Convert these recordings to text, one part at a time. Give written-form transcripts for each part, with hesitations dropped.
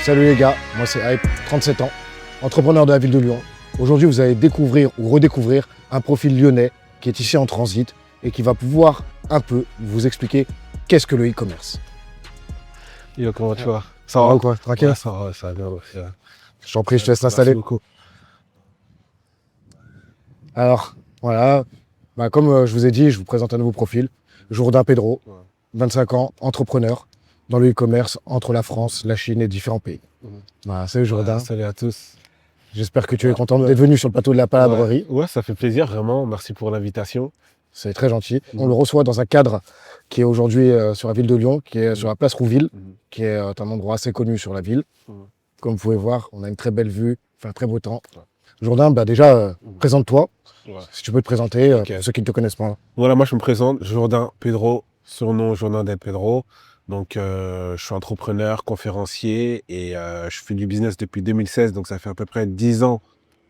Salut les gars, moi c'est Hype, 37 ans, entrepreneur de la ville de Lyon. Aujourd'hui, vous allez découvrir ou redécouvrir un profil lyonnais qui est ici en transit et qui va pouvoir un peu vous expliquer qu'est-ce que le e-commerce. Yo, comment tu vas? Ça va ou quoi? Tranquille? Ouais, ça va bien. Ouais. Je t'en prie, je te laisse t'installer. Merci beaucoup. Alors, voilà, comme je vous ai dit, je vous présente un nouveau profil. Jourdain Pedro, 25 ans, entrepreneur dans le e-commerce entre la France, la Chine et différents pays. Voilà, salut Jourdain, Salut à tous. j'espère que tu es content d'être venu sur le plateau de la Palabrerie. Ouais, ça fait plaisir, vraiment. Merci pour l'invitation. C'est très gentil. On le reçoit dans un cadre qui est aujourd'hui sur la ville de Lyon, qui est sur la place Rouville, qui est un endroit assez connu sur la ville. Comme vous pouvez voir, on a une très belle vue, fait un très beau temps. Jourdain, déjà, présente-toi, si tu peux te présenter, pour ceux qui ne te connaissent pas. Voilà, moi je me présente, Jourdain Pedro, surnom Jourdain del Pedro. Donc, je suis entrepreneur, conférencier et je fais du business depuis 2016. Donc, ça fait à peu près 10 ans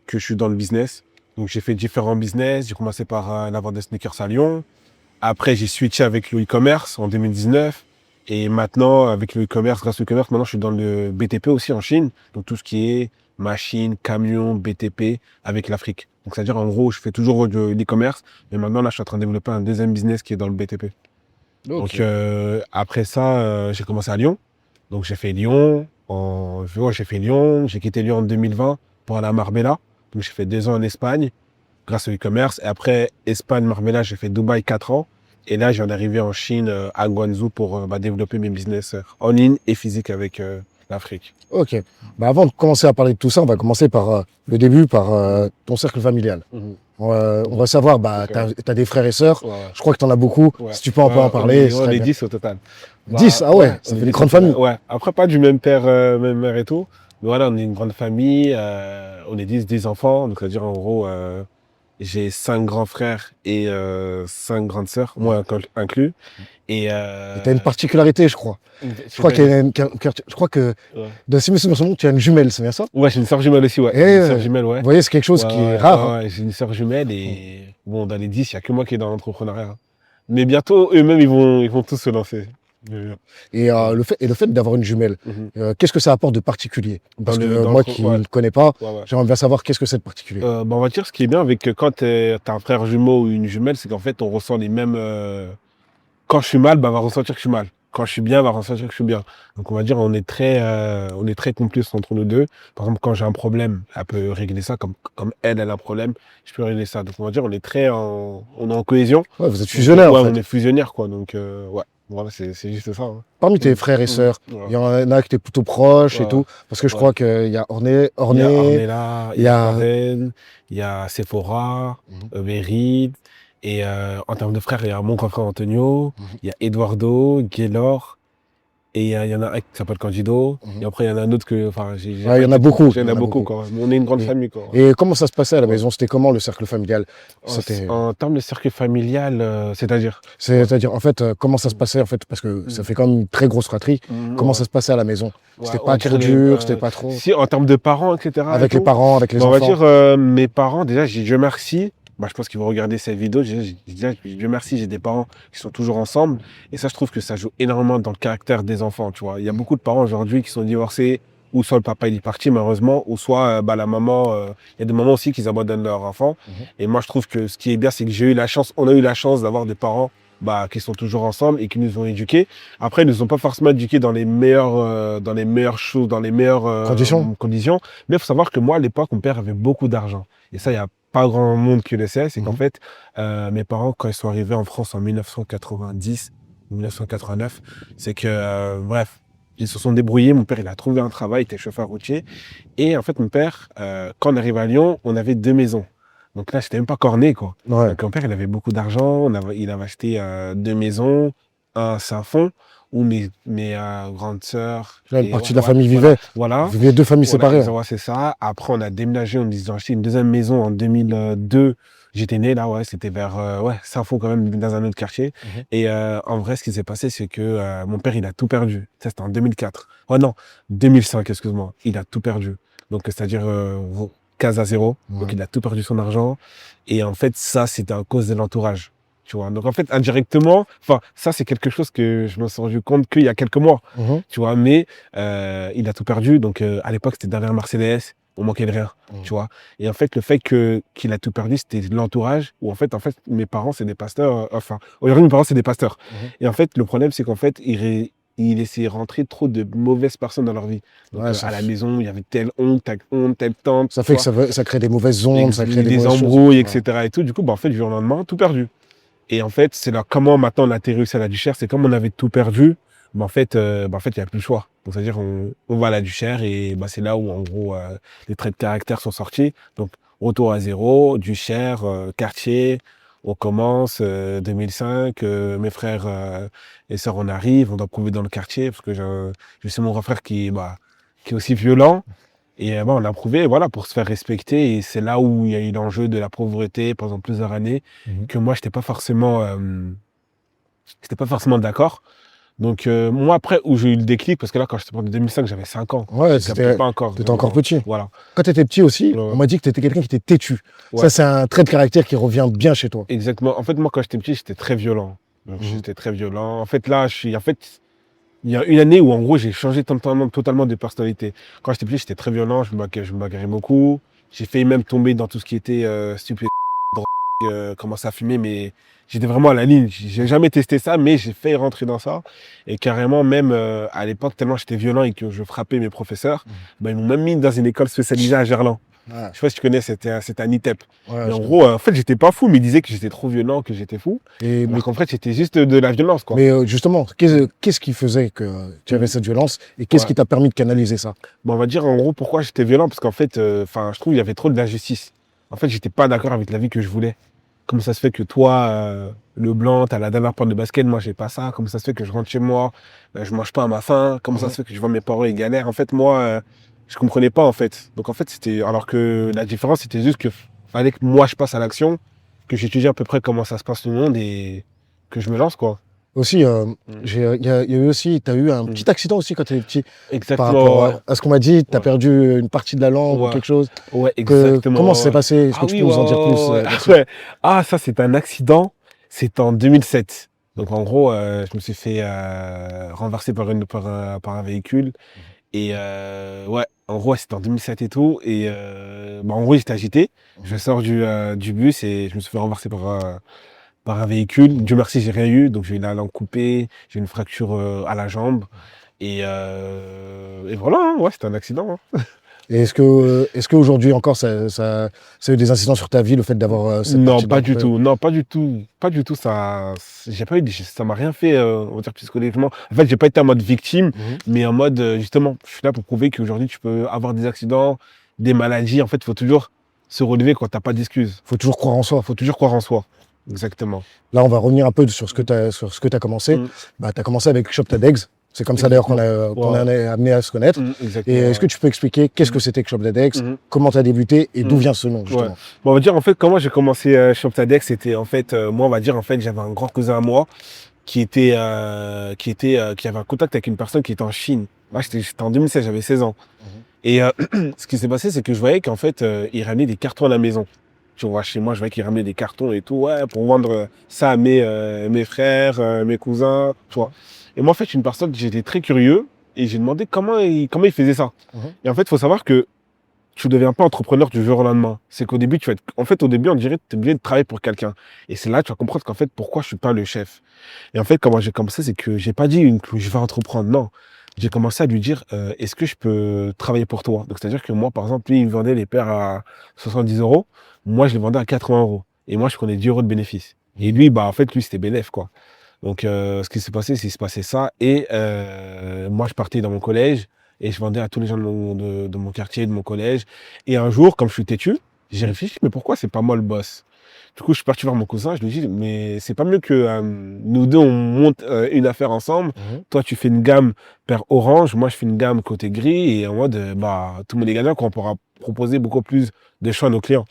que je suis dans le business. Donc, j'ai fait différents business. J'ai commencé par la vente de sneakers à Lyon. Après, j'ai switché avec le e-commerce en 2019. Et maintenant, avec le e-commerce, grâce au e-commerce, maintenant, je suis dans le BTP aussi en Chine. Donc, tout ce qui est machine, camion, BTP avec l'Afrique. Donc, c'est-à-dire, en gros, je fais toujours de l'e-commerce. Mais maintenant, là, je suis en train de développer un deuxième business qui est dans le BTP. Donc, après ça, j'ai commencé à Lyon. Donc, j'ai fait Lyon. J'ai quitté Lyon en 2020 pour aller à Marbella. Donc, j'ai fait 2 ans en Espagne grâce au e-commerce. Et après Espagne, Marbella, j'ai fait Dubaï 4 ans. Et là, j'en arrivé en Chine, à Guangzhou, pour développer mes business en ligne et physique avec l'Afrique. Ok. Avant de commencer à parler de tout ça, on va commencer par le début, par ton cercle familial. On va savoir, tu as des frères et sœurs. Ouais. Je crois que tu en as beaucoup. Ouais. Si tu peux un peu en parler. On est 10 au total. 10, ah ouais, ça fait une grande famille. Ouais. Après, pas du même père, même mère et tout. Mais voilà, on est une grande famille. On est 10 enfants. Donc, c'est-à-dire, en gros, j'ai 5 grands frères et 5 grandes sœurs, moi inclus. Et tu as une particularité, je crois. Je crois que dans ces messieurs, tu as une jumelle, c'est bien ça? Ouais, j'ai une sœur jumelle aussi, ouais. Une sœur jumelle, ouais. Vous voyez, c'est quelque chose qui est rare. Ouais, j'ai une sœur jumelle et bon, dans les 10, il n'y a que moi qui est dans l'entrepreneuriat. Mais bientôt, eux-mêmes, ils vont tous se lancer. Et le fait d'avoir une jumelle, qu'est-ce que ça apporte de particulier? Parce que moi qui ne le connais pas, j'aimerais bien savoir qu'est-ce que c'est de particulier. On va dire ce qui est bien avec quand tu as un frère jumeau ou une jumelle, c'est qu'en fait, on ressent les mêmes. Quand je suis mal, on va ressentir que je suis mal. Quand je suis bien, on va ressentir que je suis bien. Donc on va dire on est très complices entre nous deux. Par exemple, quand j'ai un problème, elle peut régler ça. Comme elle a un problème, je peux régler ça. Donc on va dire on est en cohésion. Ouais, vous êtes fusionnaires. Ouais, en fait. on est fusionnaires quoi. Donc ouais, voilà, c'est juste ça. Hein. Parmi tes frères et sœurs, il y en a qui étaient plutôt proches et tout. Parce que je crois qu'il y a Orné, il y a Ornella, il y a Karen, il y a Sephora, Merid. Et en termes de frères, il y a mon grand frère Antonio, il y a Eduardo, Gaylor, et il y en a un qui s'appelle Candido. Et après, il y en a un autre que. Enfin, il y en a beaucoup. Il y en a beaucoup, quoi. On est une grande famille, quoi. Et comment ça se passait à la maison? C'était comment le cercle familial? En termes de cercle familial, c'est-à-dire? C'est-à-dire, en fait, comment ça se passait, en fait, parce que ça fait quand même une très grosse fratrie. Comment ça se passait à la maison? C'était pas trop dur, c'était pas trop. Si, en termes de parents, etc. Avec les parents, avec les enfants. On va dire, mes parents, déjà, j'ai Dieu merci. Je pense qu'ils vont regarder cette vidéo. Dieu merci, j'ai des parents qui sont toujours ensemble. Et ça, je trouve que ça joue énormément dans le caractère des enfants, tu vois. Il y a beaucoup de parents aujourd'hui qui sont divorcés, ou soit le papa il est parti, malheureusement, ou soit la maman. Il y a des mamans aussi qui abandonnent leur enfant. Et moi, je trouve que ce qui est bien, c'est que on a eu la chance d'avoir des parents qui sont toujours ensemble et qui nous ont éduqués. Après, ils nous ont pas forcément éduqués dans les meilleures choses, dans les meilleures conditions. Mais il faut savoir que moi, à l'époque, mon père avait beaucoup d'argent. Et ça, il y a pas grand monde qui le sait. C'est qu'en fait, mes parents, quand ils sont arrivés en France en 1990, 1989, c'est que, bref, ils se sont débrouillés. Mon père, il a trouvé un travail, il était chauffeur routier. Et en fait, mon père, quand on arrive à Lyon, on avait 2 maisons. Donc là, c'était même pas corné, quoi. Ouais. Donc mon père, il avait beaucoup d'argent. Il avait acheté 2 maisons, un Saint-Fond, où mes grandes sœurs... Une partie de la famille vivait. Voilà. Vous viviez 2 familles séparées. Ouais, c'est ça. Après, on a déménagé, on a acheté une deuxième maison en 2002. J'étais né là, c'était vers Saint-Fond quand même, dans un autre quartier. Et en vrai, ce qui s'est passé, c'est que mon père, il a tout perdu. Ça, c'était en 2004. Oh non, 2005, excuse-moi. Il a tout perdu. Donc, c'est-à-dire case à zéro. Donc, il a tout perdu son argent. Et en fait, ça, c'était à cause de l'entourage. Tu vois. Donc, en fait, indirectement, enfin, ça, c'est quelque chose que je me suis rendu compte qu'il y a quelques mois. Tu vois, mais il a tout perdu. Donc, à l'époque, c'était derrière Mercedes. On manquait de rien, tu vois. Et en fait, le fait qu'il a tout perdu, c'était l'entourage où, en fait, mes parents, c'est des pasteurs. Aujourd'hui, mes parents, c'est des pasteurs. Et en fait, le problème, c'est qu'en fait, il laissait rentrer trop de mauvaises personnes dans leur vie. Donc, à la maison, il y avait telle oncle, telle tante. Ça fait que ça crée des mauvaises ondes, ça crée des embrouilles, etc. Et tout. Du coup, bah, en fait, du jour au lendemain, tout perdu. Et en fait, c'est là comment maintenant on a atterri aussi à la Duchère, c'est comme on avait tout perdu, bah, en fait, il n'y a plus le choix. Donc, c'est-à-dire, on va à la Duchère et bah, c'est là où, en gros, les traits de caractère sont sortis. Donc, retour à zéro, Duchère, quartier, on commence, 2005, mes frères et sœurs, on arrive, on doit prouver dans le quartier, parce que je sais mon grand frère qui est aussi violent. Et bah, on l'a prouvé, voilà, pour se faire respecter. Et c'est là où il y a eu l'enjeu de la pauvreté pendant plusieurs années, que moi, j'étais pas forcément d'accord. Donc, moi, après, où j'ai eu le déclic, parce que là, quand j'étais en 2005, j'avais 5 ans. Ouais, Je captais pas encore. t'étais encore petit. Voilà. Quand tu étais petit aussi, on m'a dit que tu étais quelqu'un qui était têtu. Ouais. Ça, c'est un trait de caractère qui revient bien chez toi. Exactement. En fait, moi, quand j'étais petit, j'étais très violent. Donc, j'étais très violent. En fait, là, il y a une année où, en gros, j'ai changé totalement de personnalité. Quand j'étais petit, j'étais très violent, je me bagarrais beaucoup. J'ai failli même tomber dans tout ce qui était stupéfiant, drogue, commencer à fumer, mais j'étais vraiment à la ligne. J'ai jamais testé ça, mais j'ai failli rentrer dans ça. Et carrément, même à l'époque, tellement j'étais violent et que je frappais mes professeurs, bah, ils m'ont même mis dans une école spécialisée à Gerland. Je sais pas si tu connais, c'était un ITEP. Mais en gros, en fait, j'étais pas fou, mais ils disaient que j'étais trop violent, que j'étais fou. Mais qu'en fait, c'était juste de la violence, quoi. Mais justement, qu'est-ce qui faisait que tu avais cette violence et qu'est-ce qui t'a permis de canaliser ça? Bon, on va dire, en gros, pourquoi j'étais violent, parce qu'en fait, je trouve qu'il y avait trop d'injustice. En fait, j'étais pas d'accord avec la vie que je voulais. Comment ça se fait que toi, le blanc, t'as la dernière paire de basket, moi, j'ai pas ça. Comment ça se fait que je rentre chez moi, je mange pas à ma faim. Comment ça se fait que je vois mes parents, ils galèrent. En fait, moi, je comprenais pas, en fait. Donc, en fait, alors que la différence, c'était juste que fallait que moi, je passe à l'action, que j'étudie à peu près comment ça se passe tout le monde et que je me lance, quoi. Aussi, il y a eu aussi, tu as eu un petit accident aussi quand tu étais petit. Exactement. Par rapport à ce qu'on m'a dit, tu as perdu une partie de la langue ou quelque chose. Ouais, exactement. Comment ça s'est passé? Est-ce que tu peux nous en dire plus ouais. Ah, ça, c'est un accident. C'est en 2007. Donc, en gros, je me suis fait renverser par un véhicule. Et ouais, en gros, c'était en 2007 et tout. Et bah, en gros, j'étais agité. Je sors du bus et je me suis fait renverser par un véhicule. Dieu merci, j'ai rien eu. Donc, j'ai eu la langue coupée, j'ai eu une fracture à la jambe. Et voilà, hein, ouais, c'était un accident. Hein. Et est-ce qu'aujourd'hui encore, ça a eu des incidents sur ta vie, le fait d'avoir cette Non, partie pas du tout. Non, pas du tout. Pas du tout. Ça m'a rien fait, on va dire, psychologiquement. En fait, j'ai pas été en mode victime, mais en mode, justement, je suis là pour prouver qu'aujourd'hui, tu peux avoir des accidents, des maladies. En fait, il faut toujours se relever quand t'as pas d'excuses. Faut toujours croire en soi. Faut toujours croire en soi. Exactement. Là, on va revenir un peu sur ce que tu as commencé. Bah, tu as commencé avec Shop Ted Eggs. C'est comme ça d'ailleurs qu'on est amené à se connaître. Et est-ce que tu peux expliquer qu'est-ce que c'était que Shop Ted Eggs, comment tu as débuté et d'où vient ce nom justement? Bon, on va dire en fait comment j'ai commencé Shop Ted Eggs, c'était en fait moi on va dire en fait j'avais un grand cousin à moi qui avait un contact avec une personne qui était en Chine. Moi j'étais en 2016, j'avais 16 ans. Et ce qui s'est passé c'est que je voyais qu'en fait il ramenait des cartons à la maison. Tu vois, chez moi, je voyais qu'il ramenait des cartons et tout, ouais, pour vendre ça à mes frères, mes cousins, tu vois. Et moi, en fait, une personne, j'étais très curieux et j'ai demandé comment il faisait ça. Et en fait, il faut savoir que tu ne deviens pas entrepreneur du jour au lendemain. C'est qu'au début, au début, on dirait que tu es obligé de travailler pour quelqu'un. Et c'est là que tu vas comprendre qu'en fait, pourquoi je suis pas le chef. Et en fait, comment j'ai commencé, c'est que j'ai pas dit que je vais entreprendre, non. J'ai commencé à lui dire, est-ce que je peux travailler pour toi? Donc, c'est-à-dire que moi, par exemple, lui, il me vendait les paires à 70 €. Moi, je les vendais à 80 €. Et moi, je prenais 10 € de bénéfice. Et lui, bah, en fait, lui, c'était bénéf, quoi. Donc, ce qui s'est passé, c'est qu'il se passait ça. Et moi, je partais dans mon collège et je vendais à tous les gens de mon quartier, de mon collège. Et un jour, comme je suis têtu, j'ai réfléchi, mais pourquoi c'est pas moi le boss? Du coup, je suis parti voir mon cousin, je lui ai dit, mais c'est pas mieux que nous deux, on monte une affaire ensemble. Toi, tu fais une gamme paire orange, moi, je fais une gamme côté gris. Et en mode, bah, tout le monde est gagnant, qu'on pourra proposer beaucoup plus de choix à nos clients.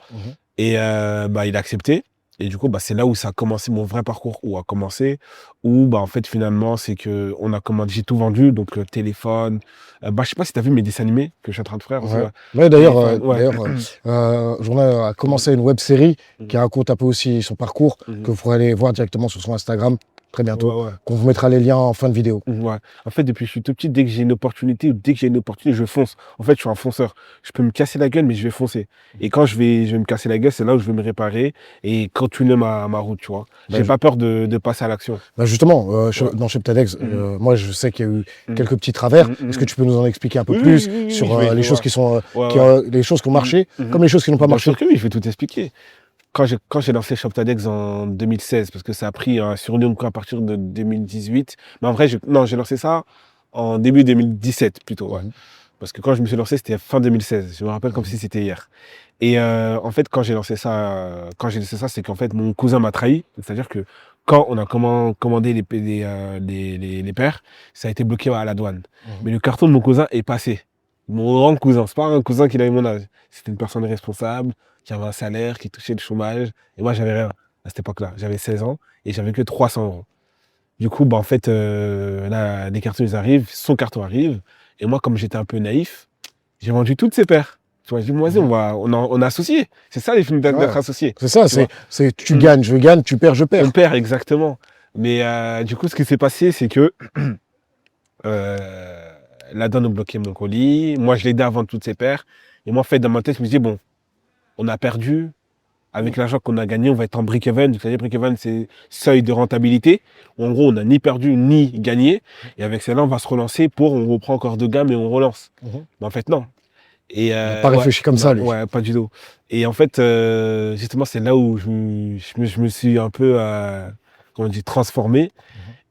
Et bah, il a accepté. Et du coup, c'est là où ça a commencé, mon vrai parcours, où a commencé, où, en fait, finalement, c'est que on a commandé, j'ai tout vendu, donc le téléphone. Je sais pas si tu as vu mes dessins animés que je suis en train de faire. Aussi, Ouais. ouais. Ouais, Téléphone, ouais. Journal a commencé une web série qui raconte un peu aussi son parcours, que vous pourrez aller voir directement sur son Instagram très bientôt, Ouais, ouais. qu'on vous mettra les liens en fin de vidéo. Ouais. En fait, depuis que je suis tout petit, dès que j'ai une opportunité ou dès que j'ai une opportunité, je fonce. En fait, je suis un fonceur. Je peux me casser la gueule, mais je vais foncer. Et quand je vais me casser la gueule, c'est là où je vais me réparer et continuer ma route, tu vois. J'ai pas peur de passer à l'action. Justement, Ouais. dans Chez Ptadex, moi, je sais qu'il y a eu quelques petits Mhm. travers. Est-ce que tu peux nous en expliquer un peu plus sur les choses qui sont, les choses qui ont marché, comme les choses qui n'ont pas Bien marché? sûr que oui, je vais tout expliquer. Quand j'ai lancé Shoptadex en 2016, parce que ça a pris un surnom à partir de 2018. Mais en vrai, j'ai lancé ça en début 2017 plutôt. Ouais. Parce que quand je me suis lancé, c'était fin 2016. Je me rappelle comme si c'était hier. Et en fait, quand j'ai lancé ça, c'est qu'en fait, mon cousin m'a trahi. C'est-à-dire que quand on a commandé les paires, ça a été bloqué à la douane. Mais le carton de mon cousin est passé. Mon grand cousin, c'est pas un cousin qui avait mon âge. C'était une personne responsable, qui avait un salaire, qui touchait le chômage. Et moi, j'avais rien à cette époque-là. J'avais 16 ans et j'avais que 300 euros. Du coup, en fait, là, les cartons, ils arrivent, son carton arrive. Et moi, comme j'étais un peu naïf, j'ai vendu toutes ces paires. Tu vois, je dis, vas-y, on est associés. C'est ça, les films d'être associés. C'est ça, tu gagnes, je gagne, tu perds, je perds. On perd, exactement. Mais du coup, ce qui s'est passé, c'est que la douane a bloqué mon colis. Moi, je l'ai aidé à vendre toutes ces paires. Et moi, en fait, dans ma tête, je me dis, bon, on a perdu. Avec l'argent qu'on a gagné, on va être en break-even. Vous savez, break-even, c'est seuil de rentabilité. En gros, on n'a ni perdu ni gagné. Et avec celle-là, on va se relancer on reprend encore de gamme et on relance. Mais en fait, non. Et, il n'a pas réfléchi comme ça, lui. Ouais, pas du tout. Et en fait, justement, c'est là où je me suis un peu, comment on dit, transformé.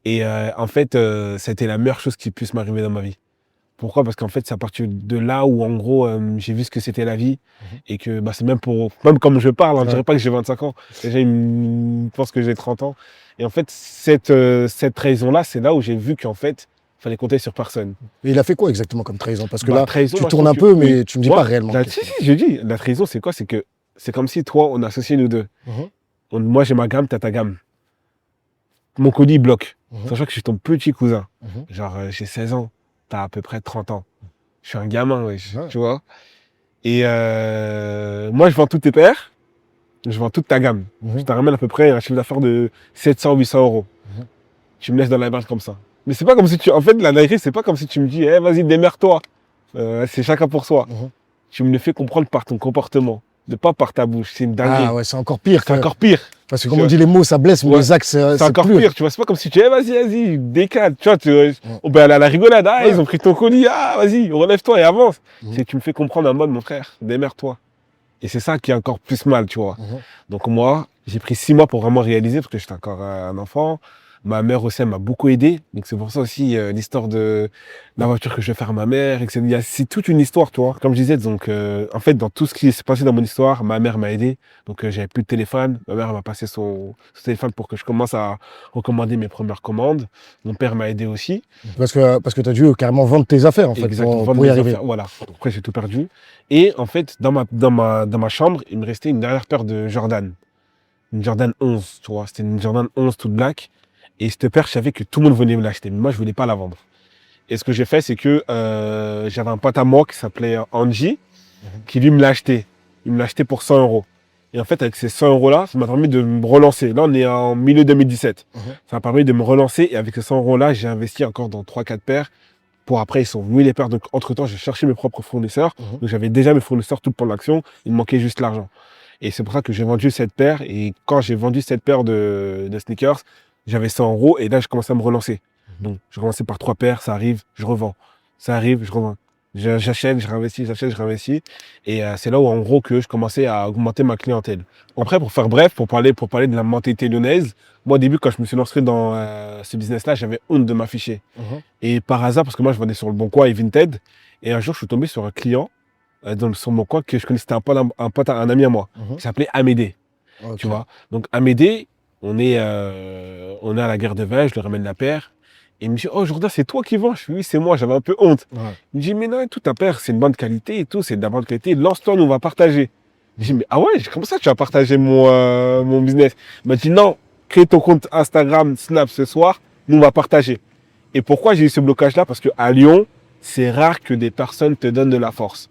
Et en fait, c'était la meilleure chose qui puisse m'arriver dans ma vie. Pourquoi? Parce qu'en fait, c'est à partir de là où, en gros, j'ai vu ce que c'était la vie. Et que c'est même comme je parle, on ne dirait pas que j'ai 25 ans. Déjà, je pense que j'ai 30 ans. Et en fait, cette trahison-là, c'est là où j'ai vu qu'en fait, il fallait compter sur personne. Et il a fait quoi exactement comme trahison? Parce que là, trahison, tu tournes un peu, mais tu ne me dis pas réellement. Si, je dis, la trahison, c'est quoi? C'est que c'est comme si toi, on associait nous deux. Moi, j'ai ma gamme, tu as ta gamme. Mon colis bloque. Sachant que je suis ton petit cousin. Genre, j'ai 16 ans. T'as à peu près 30 ans. Je suis un gamin, tu vois. Et moi, je vends toutes tes paires. Je vends toute ta gamme. Je te ramène à peu près un chiffre d'affaires de 700, 800 euros. Tu me laisses dans la merde comme ça. Mais c'est pas comme si en fait, la dinguerie, c'est pas comme si tu me dis, vas-y, démerde-toi. C'est chacun pour soi. Tu me le fais comprendre par ton comportement. Pas par ta bouche. C'est une dinguerie. Ah ouais, c'est encore pire. C'est encore pire. Parce que comme on dit, les mots, ça blesse, mais les actes, c'est encore pire. Tu vois, c'est pas comme si tu dis, vas-y, décale. Tu vois, on peut aller à la rigolade. Ils ont pris ton colis. Vas-y, relève-toi et avance. C'est tu me fais comprendre en mode, mon frère, démerde-toi. Et c'est ça qui est encore plus mal, tu vois. Donc moi, j'ai pris 6 mois pour vraiment réaliser, parce que j'étais encore un enfant. Ma mère aussi, elle m'a beaucoup aidé. Donc c'est pour ça aussi l'histoire de la voiture que je vais faire à ma mère. C'est toute une histoire, tu vois. Comme je disais, donc en fait, dans tout ce qui s'est passé dans mon histoire, ma mère m'a aidé. Donc j'avais plus de téléphone. Ma mère m'a passé son téléphone pour que je commence à recommander mes premières commandes. Mon père m'a aidé aussi. Parce que tu as dû carrément vendre tes affaires, en fait, pour y arriver. Voilà. Après, j'ai tout perdu. Et en fait, dans ma chambre, il me restait une dernière paire de Jordan. Une Jordan 11, tu vois. C'était une Jordan 11 toute black. Et cette paire, je savais que tout le monde venait me l'acheter. Mais moi, je ne voulais pas la vendre. Et ce que j'ai fait, c'est que j'avais un pote à moi qui s'appelait Angie, qui lui me l'a acheté. Il me l'a acheté pour 100 euros. Et en fait, avec ces 100 euros-là, ça m'a permis de me relancer. Là, on est en milieu 2017. Ça m'a permis de me relancer. Et avec ces 100 euros-là, j'ai investi encore dans 3-4 paires. Pour après, ils sont venus les paires. Donc, entre-temps, j'ai cherché mes propres fournisseurs. Donc, j'avais déjà mes fournisseurs tout pour l'action. Il me manquait juste l'argent. Et c'est pour ça que j'ai vendu cette paire. Et quand j'ai vendu cette paire de sneakers, j'avais 100 euros et là, je commençais à me relancer. Donc, je commençais par 3 paires, ça arrive, je revends. Ça arrive, je revends. J'achète, je réinvestis, j'achète, je réinvestis. Et c'est là où, en gros, que je commençais à augmenter ma clientèle. Après, pour faire bref, pour parler de la mentalité lyonnaise, moi, au début, quand je me suis lancé dans ce business-là, j'avais honte de m'afficher. Et par hasard, parce que moi, je vendais sur le Bon Coin et Vinted. Et un jour, je suis tombé sur un client sur le Bon Coin que je connaissais, c'était un ami à moi, qui s'appelait Amédée. Tu vois. Donc, Amédée, on est à la Gare de Vin, je lui ramène la paire. Et il me dit, oh Jourdain, c'est toi qui vends? Je dis, oui, c'est moi, j'avais un peu honte. Il me dit, mais non, toute ta paire, c'est une bonne qualité et tout, c'est de la bonne qualité, lance-toi, nous, on va partager. J'ai dit, mais ah ouais, comment ça tu vas partager mon business? Il m'a dit, non, crée ton compte Instagram, Snap ce soir, nous on va partager. Et pourquoi j'ai eu ce blocage-là? Parce qu'à Lyon, c'est rare que des personnes te donnent de la force.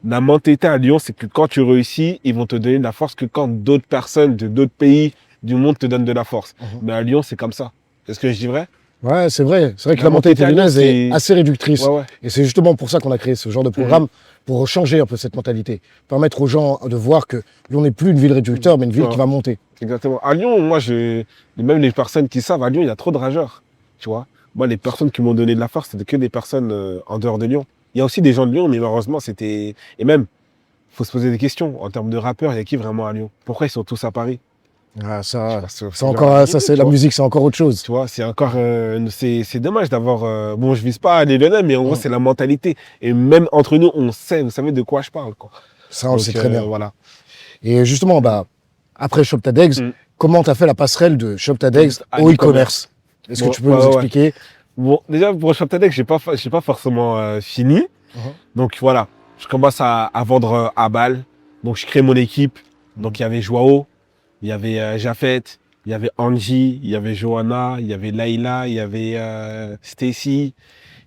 La mentalité à Lyon, c'est que quand tu réussis, ils vont te donner de la force que quand d'autres personnes de d'autres pays du monde te donnent de la force. Mais à Lyon, c'est comme ça. Est-ce que je dis vrai? Ouais, c'est vrai. C'est vrai que la mentalité lyonnaise est assez réductrice. Ouais. Et c'est justement pour ça qu'on a créé ce genre de programme, pour changer un peu cette mentalité. Permettre aux gens de voir que Lyon n'est plus une ville réducteur, mais une ville qui va monter. Exactement. À Lyon, moi, même les personnes qui savent, à Lyon, il y a trop de rageurs. Tu vois? Moi, les personnes qui m'ont donné de la force, c'était que des personnes en dehors de Lyon. Il y a aussi des gens de Lyon, mais malheureusement, c'était... Et même, il faut se poser des questions. En termes de rappeurs, il y a qui vraiment à Lyon? Pourquoi ils sont tous à Paris? Ah, ça, c'est la musique, c'est encore autre chose. Tu vois, c'est encore... c'est dommage d'avoir... Bon, je vise pas les Lyonnais, mais en gros, c'est la mentalité. Et même entre nous, on sait, vous savez de quoi je parle, quoi. Ça, on le sait très bien. Voilà. Et justement, après ShopTadEx, comment tu as fait la passerelle de ShopTadEx au e-commerce? Est-ce que tu peux nous expliquer? Bon, déjà, pour ShopTadEx, j'ai pas forcément fini. Donc voilà, je commence à vendre à balle. Donc je crée mon équipe. Donc il y avait Joao, il y avait Jafet, il y avait Angie, il y avait Johanna, il y avait Laïla, il y avait Stacy,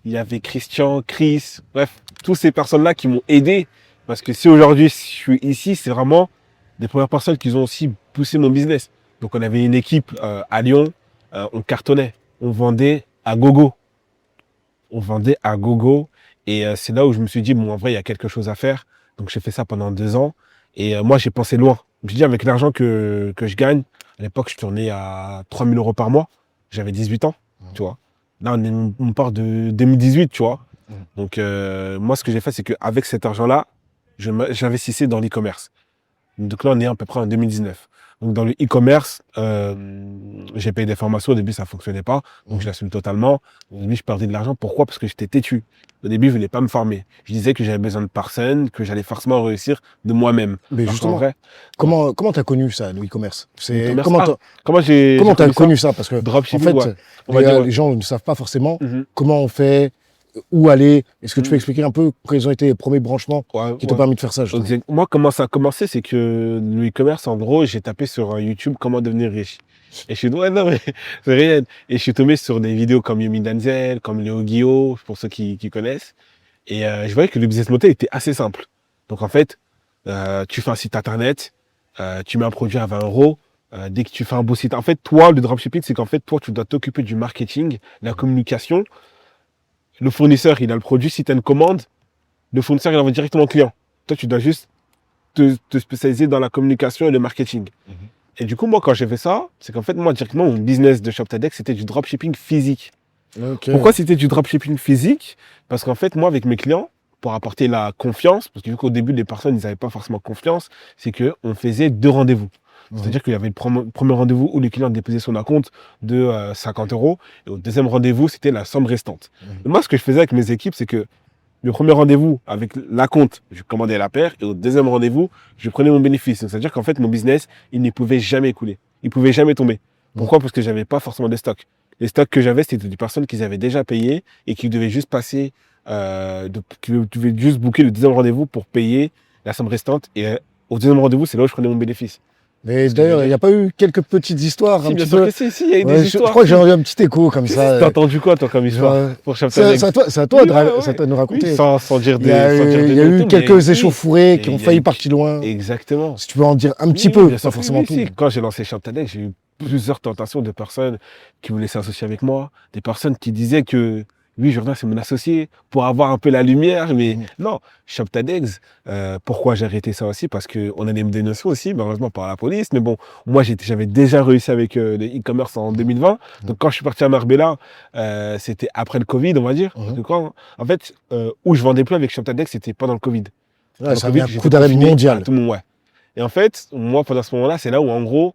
il y avait Christian, Chris. Bref, toutes ces personnes-là qui m'ont aidé. Parce que si aujourd'hui je suis ici, c'est vraiment des premières personnes qui ont aussi poussé mon business. Donc on avait une équipe à Lyon, on cartonnait, on vendait à gogo. On vendait à gogo. Et c'est là où je me suis dit, bon, en vrai, il y a quelque chose à faire. Donc, j'ai fait ça pendant 2 ans. Et moi, j'ai pensé loin. Je me suis dit, avec l'argent que je gagne, à l'époque, je tournais à 3 000 € par mois. J'avais 18 ans, tu vois. Là, on part de 2018, tu vois. Donc, moi, ce que j'ai fait, c'est qu'avec cet argent-là, j'investissais dans l'e-commerce. Donc là, on est à peu près en 2019. Donc, dans le e-commerce, j'ai payé des formations. Au début, ça ne fonctionnait pas. Donc, je l'assume totalement. Au début, je perdais de l'argent. Pourquoi? Parce que j'étais têtu. Au début, je ne voulais pas me former. Je disais que j'avais besoin de personne, que j'allais forcément réussir de moi-même. Mais justement, comment tu as connu ça, le e-commerce? Comment tu as connu ça? Parce que, dropshipping, en fait, les gens ne savent pas forcément comment on fait, où aller. Est-ce que tu peux expliquer un peu quels ont été les premiers branchements qui t'ont permis de faire ça? Moi, comment ça a commencé, c'est que le e-commerce, en gros, j'ai tapé sur YouTube comment devenir riche. Et je suis dit, ouais, non, mais c'est rien. Et je suis tombé sur des vidéos comme Yumi Denzel, comme Léo Guillot, pour ceux qui connaissent. Et je voyais que le business model était assez simple. Donc, en fait, tu fais un site internet, tu mets un produit à 20 €. Dès que tu fais un beau site, en fait, toi, le dropshipping, c'est qu'en fait, toi, tu dois t'occuper du marketing, la communication. Le fournisseur, il a le produit. Si tu as une commande, le fournisseur, il envoie directement au client. Toi, tu dois juste te spécialiser dans la communication et le marketing. Et du coup, moi, quand j'ai fait ça, c'est qu'en fait, moi, directement, mon business de ShopTadEx, c'était du dropshipping physique. Pourquoi c'était du dropshipping physique? Parce qu'en fait, moi, avec mes clients, pour apporter la confiance, parce que vu qu'au début, les personnes, ils n'avaient pas forcément confiance, c'est qu'on faisait 2 rendez-vous. C'est-à-dire qu'il y avait le premier rendez-vous où le client déposait son acompte de 50 €. Et au deuxième rendez-vous, c'était la somme restante. Et moi, ce que je faisais avec mes équipes, c'est que le premier rendez-vous avec l'acompte, je commandais la paire. Et au deuxième rendez-vous, je prenais mon bénéfice. C'est-à-dire qu'en fait, mon business, il ne pouvait jamais couler. Il ne pouvait jamais tomber. Pourquoi? Parce que je n'avais pas forcément de stock. Les stocks que j'avais, c'était des personnes qui avaient déjà payé et qui devaient juste passer, qui devaient juste booker le deuxième rendez-vous pour payer la somme restante. Et au deuxième rendez-vous, c'est là où je prenais mon bénéfice. Mais d'ailleurs, il n'y a pas eu quelques petites histoires un petit peu? Si, il y a eu des histoires. Je crois que j'ai eu un petit écho comme ça. T'as entendu quoi, toi, comme histoire pour ShopTadEx? C'est à toi de nous raconter. Oui, sans dire des... Il y a eu quelques échauffourées qui ont failli partir loin. Exactement. Si tu peux en dire un petit peu, pas forcément tout. Quand j'ai lancé ShopTadEx, j'ai eu plusieurs tentations de personnes qui voulaient s'associer avec moi, des personnes qui disaient que oui, Jourdain, c'est mon associé, pour avoir un peu la lumière, mais non, ShopTadEx, pourquoi j'ai arrêté ça aussi? Parce qu'on allait me dénoncer aussi, malheureusement par la police, mais bon, moi j'avais déjà réussi avec le e-commerce en 2020, donc quand je suis parti à Marbella, c'était après le Covid, on va dire. En fait, où je vendais plus avec ShopTadEx, c'était pendant le Covid. Ouais, ça a mis un coup d'arrêt mondial. Tout le monde, ouais. Et en fait, moi, pendant ce moment-là, c'est là où, en gros,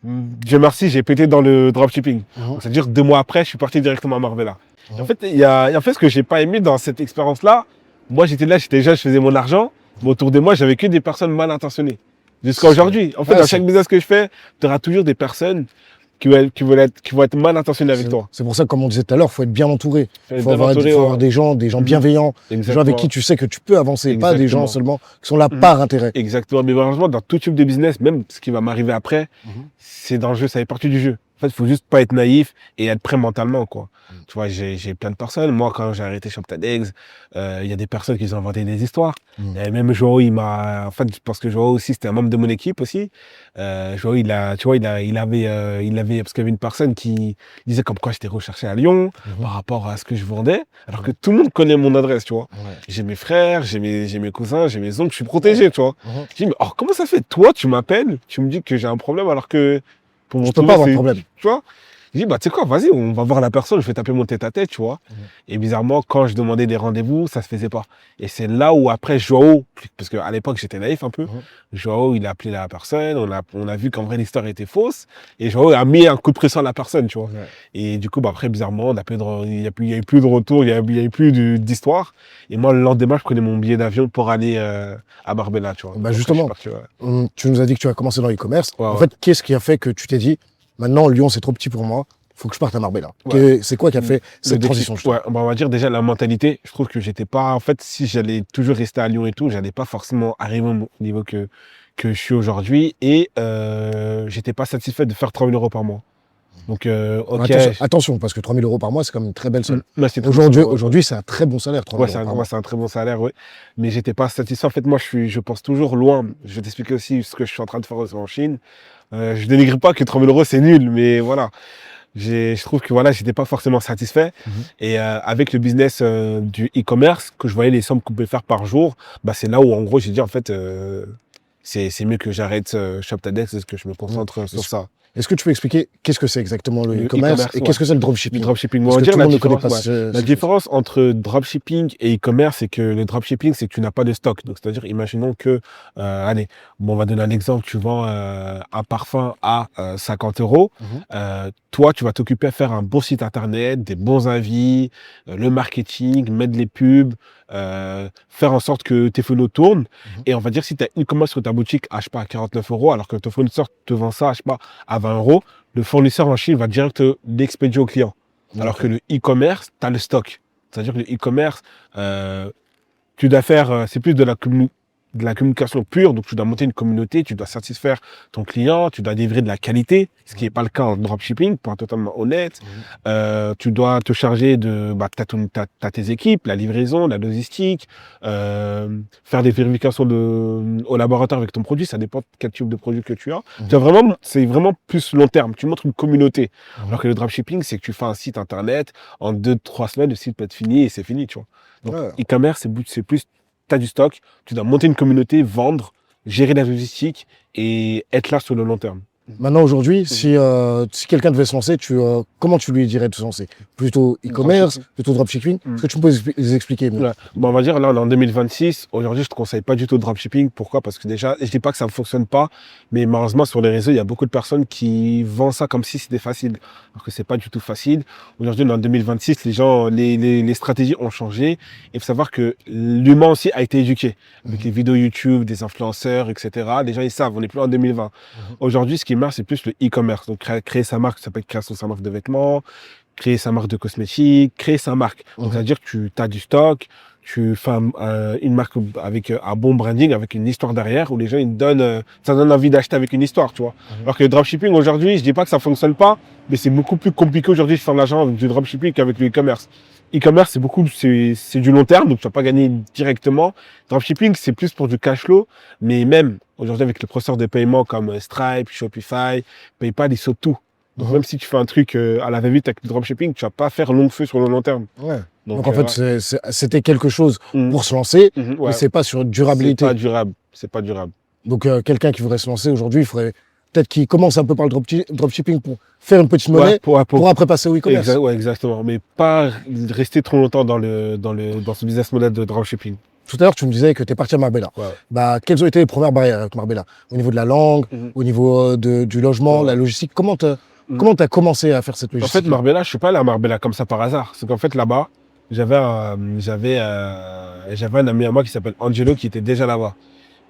Dieu merci, j'ai pété dans le dropshipping. C'est-à-dire 2 mois après, je suis parti directement à Marbella. En fait, ce que j'ai pas aimé dans cette expérience-là, moi j'étais là, je faisais mon argent, mais autour de moi, j'avais que des personnes mal intentionnées. Jusqu'à aujourd'hui. En fait, dans chaque business que je fais, tu auras toujours des personnes qui vont être mal intentionnés avec toi. C'est pour ça que, comme on disait tout à l'heure, il faut être bien entouré. Il faut avoir des gens bienveillants, des gens avec qui tu sais que tu peux avancer, pas des gens seulement qui sont là par intérêt. Exactement. Mais malheureusement, dans tout type de business, même ce qui va m'arriver après, c'est dans le jeu, ça fait partie du jeu. En fait, il faut juste pas être naïf et être prêt mentalement, quoi. Tu vois, j'ai plein de personnes. Moi, quand j'ai arrêté ShopTadex, il y a des personnes qui ont inventé des histoires. Et même Joao, en fait, parce que Joao aussi, c'était un membre de mon équipe aussi. Joao, il avait, parce qu'il y avait une personne qui disait comme quoi j'étais recherché à Lyon par rapport à ce que je vendais, alors que tout le monde connaît mon adresse, tu vois. J'ai mes frères, j'ai mes cousins, j'ai mes oncles, je suis protégé, tu vois. Je dis, mais comment ça fait? Toi, tu m'appelles, tu me dis que j'ai un problème alors que pour je peux pas avoir de problème. Tu vois? Je dis, tu sais quoi, vas-y, on va voir la personne, je vais taper mon tête-à-tête, tu vois. Et bizarrement, quand je demandais des rendez-vous, ça se faisait pas. Et c'est là où après, Joao, parce qu'à l'époque, j'étais naïf un peu, Joao, il a appelé la personne, on a vu qu'en vrai, l'histoire était fausse, et Joao a mis un coup de pression à la personne, tu vois. Et du coup, après, bizarrement, il y a eu plus de retour, il y a eu plus d'histoire. Et moi, le lendemain, je prenais mon billet d'avion pour aller à Marbella, tu vois. Bah justement, tu nous as dit que tu as commencé dans l'e-commerce. En fait, qu'est-ce qui a fait que tu t'es dit, maintenant, Lyon, c'est trop petit pour moi, il faut que je parte à Marbella. C'est quoi qui a fait cette transition? On va dire déjà la mentalité. Je trouve que j'étais pas, en fait, si j'allais toujours rester à Lyon et tout, j'allais pas forcément arriver au niveau que je suis aujourd'hui. Et j'étais pas satisfait de faire 3 000 € par mois. Donc, attention, parce que 3 000 € par mois, c'est quand même une très belle somme. Aujourd'hui, c'est un très bon salaire, 3 000 € par mois. C'est un très bon salaire, oui. Mais j'étais pas satisfait. En fait, moi, je pense toujours loin. Je vais t'expliquer aussi ce que je suis en train de faire en Chine. Je dénigre pas que 3 000 € c'est nul, mais voilà. Je trouve que voilà, j'étais pas forcément satisfait. Et avec le business du e-commerce, que je voyais les sommes qu'on pouvait faire par jour, c'est là où en gros j'ai dit en fait c'est mieux que j'arrête ShopTadex et que je me concentre sur ça. Est-ce que tu peux expliquer qu'est-ce que c'est exactement le e-commerce et qu'est-ce que c'est le dropshipping? Le dropshipping, parce on va que dire tout le monde ne connaît pas la différence entre dropshipping et e-commerce, c'est que le dropshipping, c'est que tu n'as pas de stock. Donc, c'est-à-dire, imaginons que, on va donner un exemple, tu vends un parfum à 50 €. Toi, tu vas t'occuper à faire un bon site internet, des bons avis, le marketing, mettre les pubs, faire en sorte que tes photos tournent. Et on va dire, si tu as une commande sur ta boutique, à 49 €, alors que ton fournisseur te vend ça, à 20 €, le fournisseur en Chine va direct l'expédier au client. Alors que le e-commerce, tu as le stock. C'est-à-dire que le e-commerce, tu dois faire, c'est plus de la communication pure, donc tu dois monter une communauté, tu dois satisfaire ton client, tu dois livrer de la qualité, ce qui n'est pas le cas en dropshipping, pour être totalement honnête. Tu dois te charger de, t'as tes équipes, la livraison, la logistique, faire des vérifications au laboratoire avec ton produit, ça dépend de quel type de produit que tu as. C'est vraiment plus long terme, tu montres une communauté. Alors que le dropshipping, c'est que tu fais un site internet, en 2-3 semaines, le site peut être fini et c'est fini, tu vois. Donc, e-commerce, c'est plus, tu as du stock, tu dois monter une communauté, vendre, gérer la logistique et être là sur le long terme. Maintenant, aujourd'hui, si quelqu'un devait se lancer, comment tu lui dirais de se lancer? Plutôt e-commerce, plutôt dropshipping? Est-ce que tu peux les expliquer mieux? On va dire, là, on est en 2026. Aujourd'hui, je ne te conseille pas du tout le dropshipping. Pourquoi? Parce que déjà, je dis pas que ça ne fonctionne pas, mais malheureusement, sur les réseaux, il y a beaucoup de personnes qui vendent ça comme si c'était facile. Alors que c'est pas du tout facile. Aujourd'hui, on est en 2026. Les stratégies ont changé. Il faut savoir que l'humain aussi a été éduqué. Avec les vidéos YouTube, des influenceurs, etc. Les gens, ils savent. On n'est plus en 2020. Aujourd'hui, ce qui marche, c'est plus le e-commerce. Donc, créer sa marque, ça peut être création de sa marque de vêtements, créer sa marque de cosmétiques, créer sa marque. Donc, c'est-à-dire que tu as du stock, tu fais une marque avec un bon branding, avec une histoire derrière, où les gens, ça donne envie d'acheter avec une histoire, tu vois. Alors que le dropshipping, aujourd'hui, je dis pas que ça fonctionne pas, mais c'est beaucoup plus compliqué aujourd'hui de faire de l'argent avec du dropshipping qu'avec le e-commerce. E-commerce, c'est du long terme, donc tu vas pas gagner directement. Dropshipping, c'est plus pour du cash flow, mais même aujourd'hui avec les processeurs de paiement comme Stripe, Shopify, PayPal, ils sautent tout. Donc même si tu fais un truc à la va-vite avec le dropshipping, tu vas pas faire long feu sur le long terme. Donc en fait, c'était quelque chose pour se lancer, mais c'est pas sur durabilité. C'est pas durable. Donc quelqu'un qui voudrait se lancer aujourd'hui, il faudrait peut-être qu'il commence un peu par le dropshipping pour faire une petite monnaie, pour après passer au e-commerce. Exactement, mais pas rester trop longtemps dans ce business model de dropshipping. Tout à l'heure, tu me disais que tu es parti à Marbella. Quelles ont été les premières barrières avec Marbella? Au niveau de la langue, au niveau du logement, la logistique, comment tu as commencé à faire cette logistique? En fait, Marbella, je suis pas allé à Marbella comme ça par hasard. C'est qu'en fait, là-bas, j'avais un ami à moi qui s'appelle Angelo qui était déjà là-bas.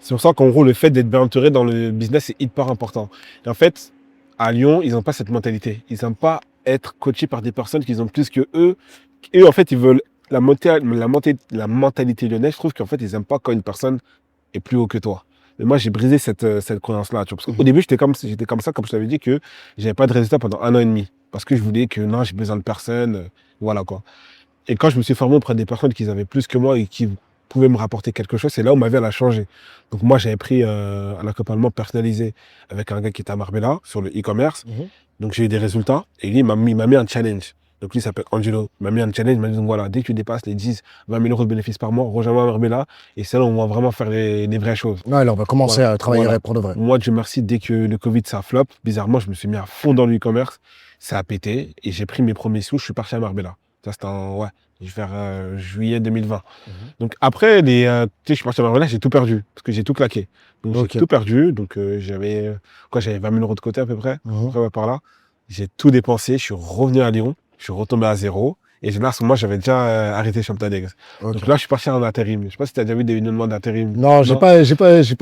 C'est pour ça qu'en gros, le fait d'être bien entouré dans le business, c'est hyper important. Et en fait, à Lyon, ils n'ont pas cette mentalité. Ils n'aiment pas être coachés par des personnes qui ont plus que eux. Eux, en fait, ils veulent la mentalité lyonnaise. Je trouve qu'en fait, ils n'aiment pas quand une personne est plus haut que toi. Mais moi, j'ai brisé cette croyance-là. Parce qu'au début, j'étais comme ça, comme je t'avais dit, que j'avais pas de résultat pendant 1 an et demi. Parce que je voulais que non, j'ai besoin de personne. Voilà quoi. Et quand je me suis formé auprès des personnes qui avaient plus que moi et qui pouvaient me rapporter quelque chose, c'est là où ma vie elle a changé. Donc moi, j'avais pris un accompagnement personnalisé avec un gars qui était à Marbella sur le e-commerce. Donc j'ai eu des résultats et lui, il m'a mis un challenge. Donc lui, il s'appelle Angelo. Il m'a mis un challenge. Il m'a dit, donc voilà, dès que tu dépasses les 10, 20 000 euros de bénéfices par mois, rejoins-moi à Marbella. Et c'est là où on va vraiment faire les vraies choses. Ouais, alors on va commencer à travailler pour de vrai. Moi, Dieu merci, dès que le Covid, ça flop, bizarrement, je me suis mis à fond dans le e-commerce. Ça a pété et j'ai pris mes premiers sous. Je suis parti à Marbella. Ça, c'était vers juillet 2020. Donc après, je suis parti à Marbella, j'ai tout perdu parce que j'ai tout claqué. Donc j'ai tout perdu. Donc j'avais 20 000 euros de côté à peu près, par là. J'ai tout dépensé. Je suis revenu à Lyon. Je suis retombé à zéro. Et là, à ce moment, j'avais déjà arrêté Champion X. Donc là, je suis parti en intérim. Je sais pas si tu as déjà vu des événements d'intérim. Non, j'ai pas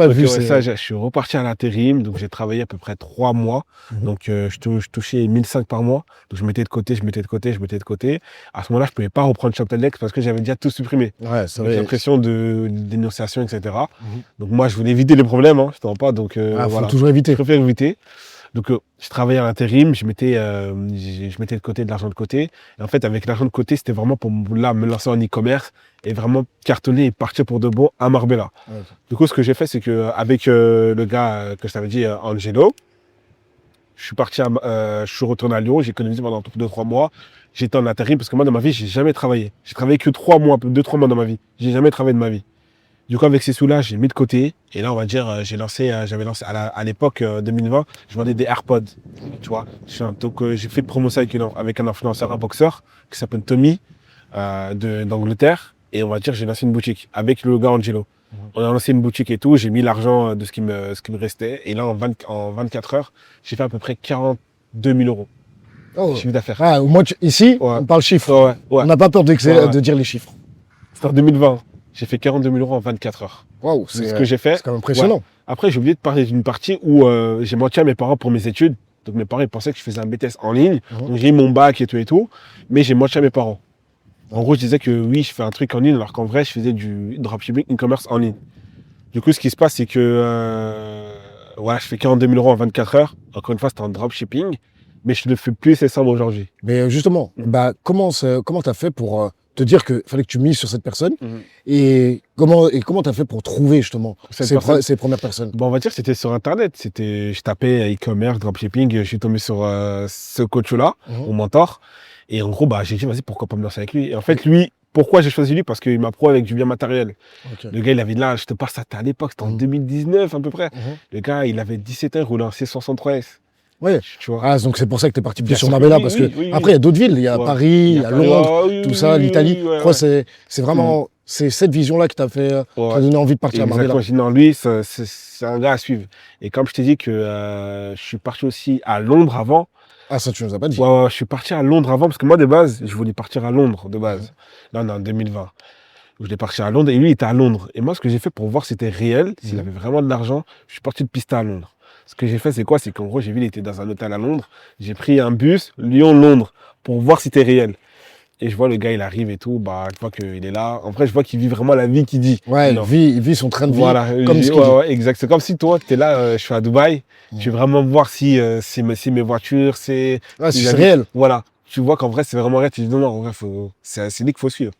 vu ça. Je suis reparti à l'intérim. Donc j'ai travaillé à peu près 3 mois. Donc je touchais 1 500 par mois. Donc je mettais de côté. À ce moment-là, je pouvais pas reprendre Champion X parce que j'avais déjà tout supprimé. Ouais, c'est vrai. L'impression de dénonciation, etc. Donc moi, je voulais éviter les problèmes. Je t'en pas. Donc faut toujours éviter. Je préfère éviter. Donc, je travaillais à l'intérim, je mettais de côté de l'argent de côté. Et en fait, avec l'argent de côté, c'était vraiment pour me lancer en e-commerce et vraiment cartonner et partir pour de bon à Marbella. Okay. Du coup, ce que j'ai fait, c'est qu'avec le gars que je t'avais dit, Angelo, je suis retourné à Lyon, j'ai économisé pendant 2-3 mois. J'étais en intérim parce que moi, dans ma vie, j'ai jamais travaillé. J'ai travaillé que 2-3 mois dans ma vie. J'ai jamais travaillé de ma vie. Du coup, avec ces sous-là, j'ai mis de côté. Et là, on va dire, j'avais lancé à l'époque 2020, je vendais des AirPods. Tu vois. Donc, j'ai fait de promotion avec un influenceur, un boxeur, qui s'appelle Tommy, d'Angleterre. Et on va dire, j'ai lancé une boutique avec le gars Angelo. On a lancé une boutique et tout. J'ai mis l'argent de ce qui me restait. Et là, en 24 heures, j'ai fait à peu près 42 000 euros. Oh. Chiffre d'affaires. Ah, moi, ici, on parle chiffres. On n'a pas peur de dire les chiffres. C'était en 2020. J'ai fait 42 000 euros en 24 heures. Waouh, c'est ce que j'ai fait. C'est quand même impressionnant. Ouais. Après, j'ai oublié de parler d'une partie où j'ai menti à mes parents pour mes études. Donc, mes parents ils pensaient que je faisais un BTS en ligne. Donc, j'ai eu mon bac et tout. Mais j'ai menti à mes parents. En gros, je disais que oui, je fais un truc en ligne, alors qu'en vrai, je faisais du dropshipping, e-commerce en ligne. Du coup, ce qui se passe, c'est que je fais 42 000 euros en 24 heures. Encore une fois, c'était en dropshipping. Mais je ne le fais plus, c'est ça aujourd'hui. Mais justement, comment tu as fait pour te dire qu'il fallait que tu mises sur cette personne et comment tu as fait pour trouver justement ces premières personnes? On va dire que c'était sur Internet. Je tapais e-commerce, dropshipping, je suis tombé sur ce coach-là, mon mentor. Et en gros, j'ai dit, vas-y, pourquoi pas me lancer avec lui? Et en fait, lui, pourquoi j'ai choisi lui? Parce qu'il m'a pro avec du bien matériel. Okay. Le gars, il avait là, je te parle, ça à l'époque, c'était en 2019 à peu près. Le gars, il avait 17 ans, il roulait en C63S. Ouais, tu vois. Ah, donc c'est pour ça que tu es parti plus sur Marbella, parce que après, il y a d'autres villes, il y a Paris, il y a Londres, tout ça, l'Italie. Je crois que c'est vraiment c'est cette vision-là qui t'a fait donné envie de partir à Marbella. Non, lui, c'est un gars à suivre. Et comme je t'ai dit que je suis parti aussi à Londres avant. Ah, ça, tu nous as pas dit. Je suis parti à Londres avant, parce que moi, de base, je voulais partir à Londres, de base. Là, on est en 2020. Je voulais partir à Londres, et lui, il était à Londres. Et moi, ce que j'ai fait pour voir si c'était réel, s'il avait vraiment de l'argent, je suis parti de pista à Londres. Ce que j'ai fait, c'est quoi? C'est qu'en gros, j'ai vu, il était dans un hôtel à Londres. J'ai pris un bus Lyon-Londres pour voir si c'était réel. Et je vois le gars, il arrive et tout. Je vois qu'il est là. En vrai, je vois qu'il vit vraiment la vie qu'il dit. Ouais, il vit son train de vie. Voilà, comme exact. C'est comme si toi, tu es là, je suis à Dubaï. Tu veux vraiment voir si mes voitures, c'est réel. Voilà. Tu vois qu'en vrai, c'est vraiment réel. Tu dis non, en vrai, c'est lui qu'il faut suivre.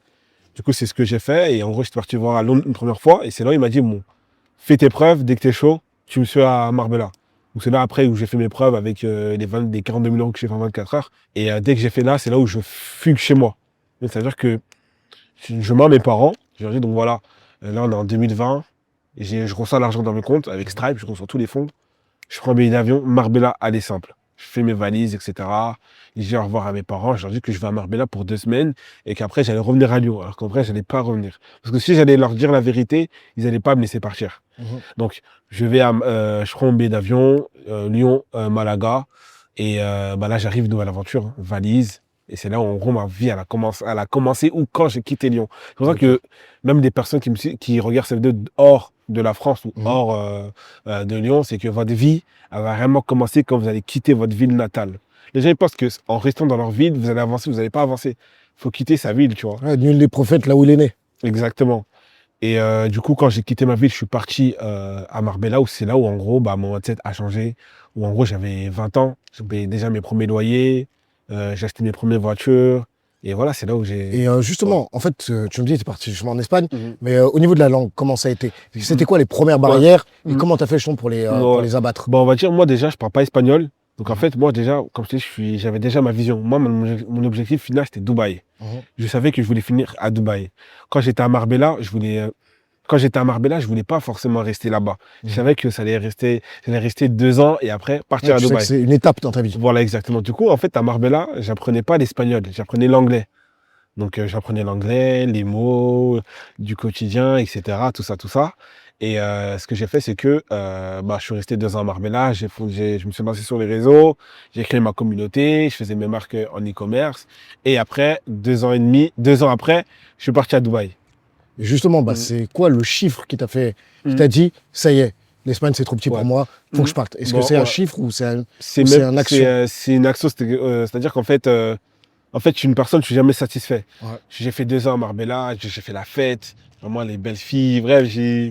Du coup, c'est ce que j'ai fait. Et en gros, je suis parti voir à Londres une première fois. Et c'est là où il m'a dit, bon, fais tes preuves. Dès que tu es chaud, tu me suis à Marbella. Donc c'est là après où j'ai fait mes preuves avec les 42 000 euros que j'ai fait en 24 heures. Et dès que j'ai fait là, c'est là où je fugue chez moi. C'est-à-dire que je mets à mes parents. Je leur dis, donc voilà, là on est en 2020. Et je reçois l'argent dans mes comptes avec Stripe, je reçois tous les fonds. Je prends un billet d'avion, Marbella, aller simple. Je fais mes valises, etc. Et je vais au revoir à mes parents. Je leur dis que je vais à Marbella pour 2 semaines et qu'après j'allais revenir à Lyon. Alors qu'en vrai, j'allais pas revenir. Parce que si j'allais leur dire la vérité, ils n'allaient pas me laisser partir. Donc, je prends mon billet d'avion, Lyon, Malaga. Et là, j'arrive, une nouvelle aventure, valise. Et c'est là où, en gros, ma vie, elle a commencé ou quand j'ai quitté Lyon. C'est pour ça que même des personnes qui regardent cette vidéo hors de la France ou hors de Lyon, c'est que votre vie, elle va vraiment commencer quand vous allez quitter votre ville natale. Les gens, ils pensent qu'en restant dans leur ville, vous allez avancer, vous n'allez pas avancer. Il faut quitter sa ville, tu vois. Ouais, nul n'est prophète là où il est né. Exactement. Et du coup, quand j'ai quitté ma ville, je suis parti à Marbella, où c'est là où, en gros, mon mindset a changé. Où, en gros, j'avais 20 ans, j'ai payé déjà mes premiers loyers, j'ai acheté mes premières voitures. Et voilà, c'est là où j'ai... Et justement, en fait, tu me dis, tu es parti justement en Espagne, mais au niveau de la langue, comment ça a été? C'était quoi les premières barrières et comment tu as fait justement pour les abattre? Bon, on va dire, moi déjà, je parle pas espagnol. Donc en fait, moi déjà, comme je te dis, j'avais déjà ma vision. Moi, mon objectif final, c'était Dubaï. Je savais que je voulais finir à Dubaï. Quand j'étais à Marbella, je voulais pas forcément rester là-bas. Je savais que j'allais rester 2 ans et après partir à Dubaï. C'est une étape dans ta vie. Voilà, exactement. Du coup, en fait, à Marbella, j'apprenais pas l'espagnol, j'apprenais l'anglais. Donc, j'apprenais l'anglais, les mots du quotidien, etc. Tout ça. Et ce que j'ai fait, c'est que je suis resté 2 ans à Marbella. Je me suis basé sur les réseaux, j'ai créé ma communauté, je faisais mes marques en e-commerce. Et après, 2 ans après, je suis parti à Dubaï. Et justement, c'est quoi le chiffre qui t'a dit, ça y est, l'Espagne c'est trop petit pour moi, faut que je parte. Est-ce que c'est un chiffre ou c'est une action? C'est une action, c'est-à-dire qu'en fait, je suis une personne, je suis jamais satisfait. Ouais. J'ai fait 2 ans à Marbella, j'ai fait la fête, vraiment les belles filles, bref,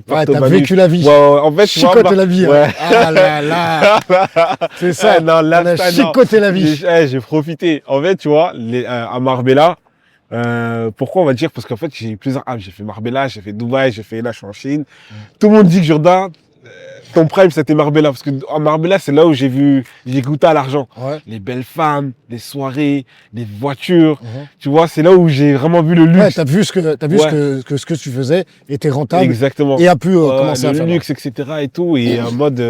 t'as vécu la vie. Ouais, en fait, chicoté la vie. Ouais. Hein. Ah là là. C'est ça, non, là, on a chicoté la vie. J'ai profité. En fait, tu vois, à Marbella, pourquoi on va dire? Parce qu'en fait, j'ai eu plusieurs apps. J'ai fait Marbella, j'ai fait Dubaï, là, je suis en Chine. Tout le monde dit que Jourdain, ton prime, c'était Marbella. Parce que à Marbella, c'est là où j'ai goûté à l'argent. Ouais. Les belles femmes, les soirées, les voitures. Tu vois, c'est là où j'ai vraiment vu le luxe. Ouais, t'as vu ce que tu faisais était rentable. Exactement. Et a pu commencer à faire. Le luxe, etc. et tout. Et en mode,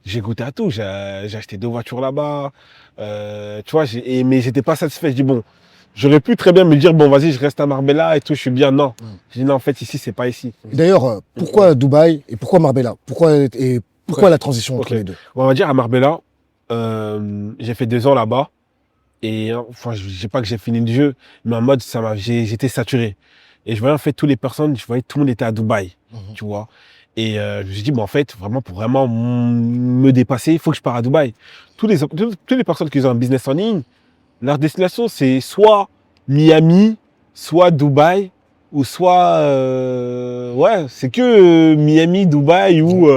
j'ai goûté à tout. J'ai acheté 2 voitures là-bas. Tu vois, mais j'étais pas satisfait. Je dis, bon, j'aurais pu très bien me dire, bon, vas-y, je reste à Marbella et tout, je suis bien. Non. Je dis, non, en fait, ici, c'est pas ici. D'ailleurs, pourquoi Dubaï et pourquoi Marbella? Pourquoi la transition entre les deux? On va dire à Marbella, j'ai fait 2 ans là-bas. Et enfin, je sais pas que j'ai fini le jeu, mais en mode, j'étais saturé. Et je voyais en fait toutes les personnes, je voyais tout le monde était à Dubaï, tu vois. Et je me suis dit, bon, en fait, pour vraiment me dépasser, il faut que je parte à Dubaï. Toutes les personnes qui ont un business en ligne, leur destination, c'est soit Miami, soit Dubaï, ou soit, c'est que Miami, Dubaï ou